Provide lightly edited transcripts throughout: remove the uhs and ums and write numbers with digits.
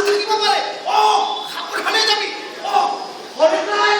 থাকিব পাৰে সাৱধানে যাবি ঘৰে নাই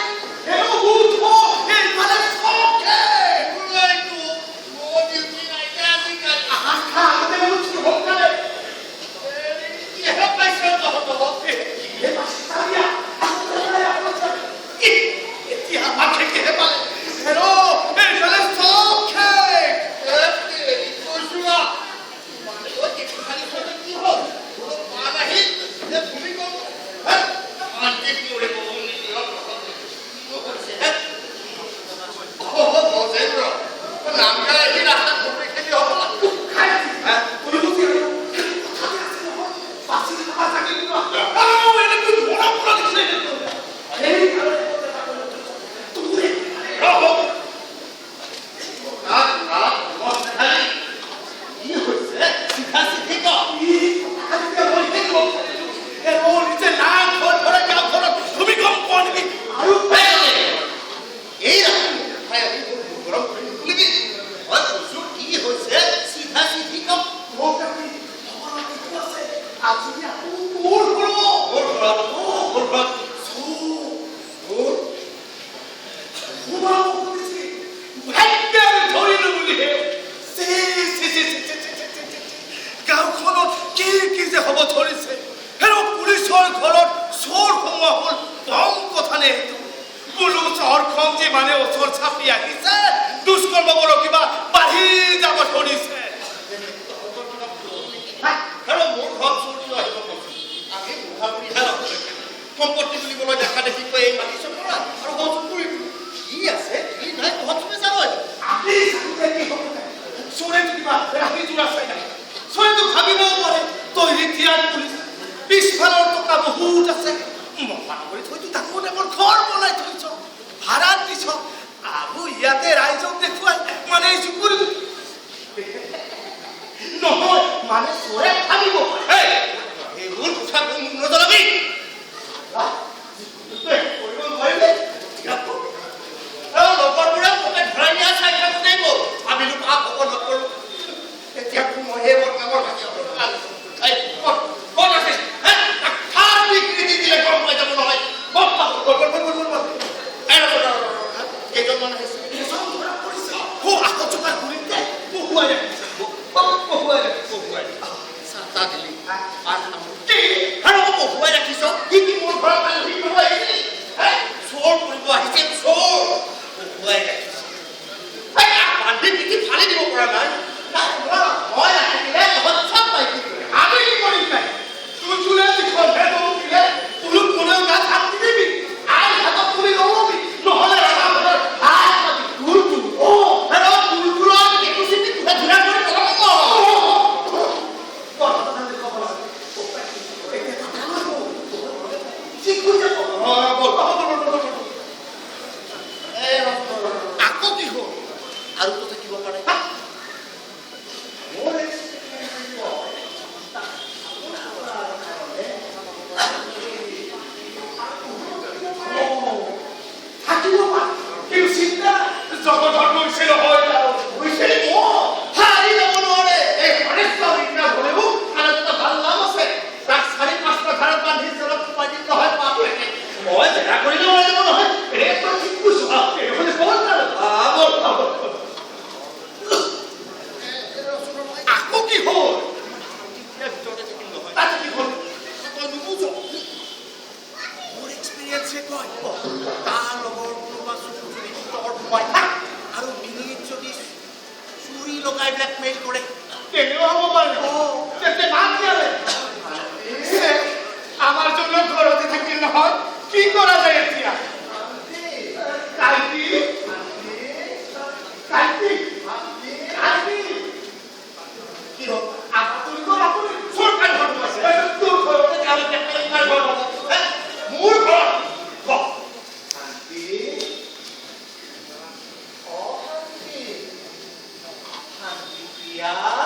Yeah.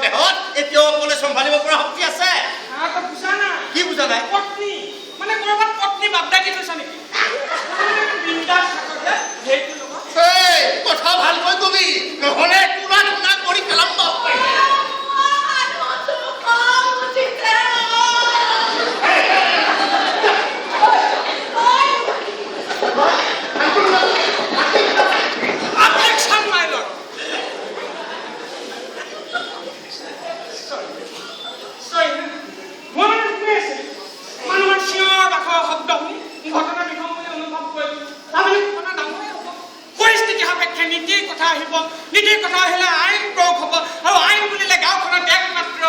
দেহত এতিয়াও অকলে চম্ভালিব পৰা শক্তি আছে বুজা নাই কি বুজা নাই পত্নী মানে কৰবাত পত্নী বাগদাই দি থৈছা নেকি বিন্দাস থাকোতে সেইটো লগত এই কথা ভালকৈ কবি নহলে তুলা তুলা কৰি পেলাম নীতিৰ কথা আহিলে আইন প্ৰয়োগ হ'ব আৰু আইন বুলিলে গাঁওখনত একমাত্ৰ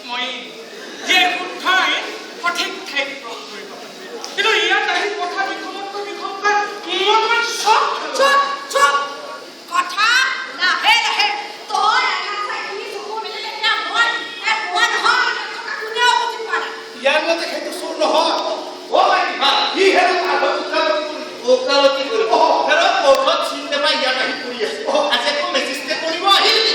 মই যে শুদ্ধ আইন সঠিক ঠাইত প্ৰয়োগ কৰিব কিন্তু ইয়াত আহি কথা বিষমতকৈ বিষমকৈ অলপমান চব কথা লাহে লাহে তই আইনি চকু মেলিলে এতিয়া মই নহয় কোনেও বুজি পোৱা নাই ইয়াৰ মতে সেইটো চোৰ নহয় কি হেনো ওকালতি কৰিব হেনো কোৰ্টত চিন্তা পাই ইয়াত আহি পৰি আছে আজি একো মেজিষ্ট্ৰেট কৰিব আহিল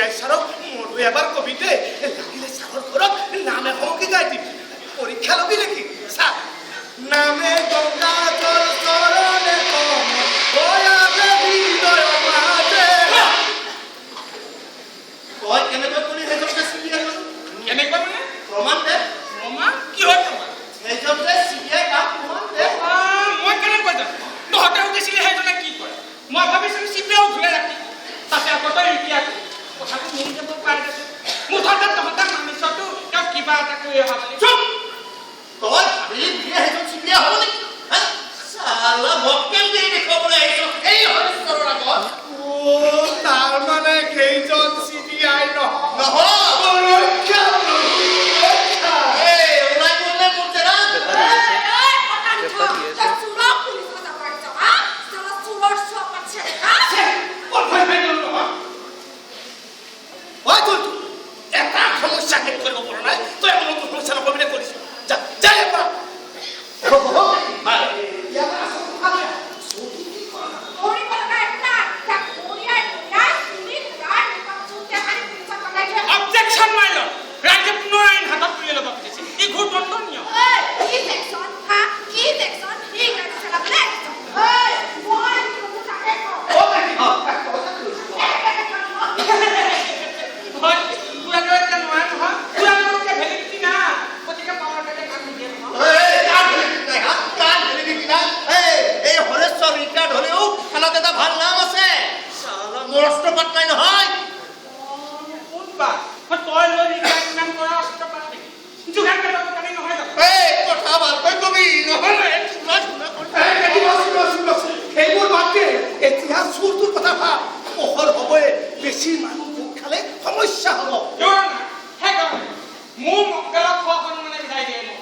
পিয়াই ছাৰক মোৰো এবাৰ কবি দে লাগিলে ছাৰৰ ঘৰত নাম এখনকে গাই দিবি পৰীক্ষা ল'বি নেকি চা নামে গংগা জল চৰণে কম দয়াবে হৃদয় মাজে তই কেনেকৈ কৰি সেইজনকে চিনি আহিব কেনেকৈ মানে প্ৰমাণ দে প্ৰমাণ কিহৰ প্ৰমাণ সেইজন যে চিবিআই কাম প্ৰমাণ দে মই কেনেকৈ জানো তহঁতে সুধিছিলি সেইজনে কি কৰে মই ভাবিছিলো চিপিআইও ঘূৰাই ৰাখি তাতে আকৌ তই এতিয়া কথাটো মিলি যাব পাৰে মুঠতে তহঁতে মানিছতো তেওঁ কিবা এটা কৰি অহা বুলি চুপ তই ভাবি দিয়ে সেইজন চিবিআই হ'ব নেকি চালা মক্কেল দি দেখুৱাবলৈ আহিছ এই হৰিশ্চৰৰ আগত তাৰ মানে সেইজন চিবিআই নহয় এটা সমস্যা শেষ কৰিব পৰা নাই তই কোনো সমস্যা নকৰিলে কৰিছ যা যাই পৰা অবজেকশন মাই লৰ্ড ৰাজ্য পুনৰ আইন হাতত তুলি ল'ব খুজিছে ই ঘোৰ দণ্ডনীয় বেছি মানুহ গোট খালে সমস্যা হ'ব মোৰ মক্কেলক খোৱাখন মানে বিদায় দিয়ে মোক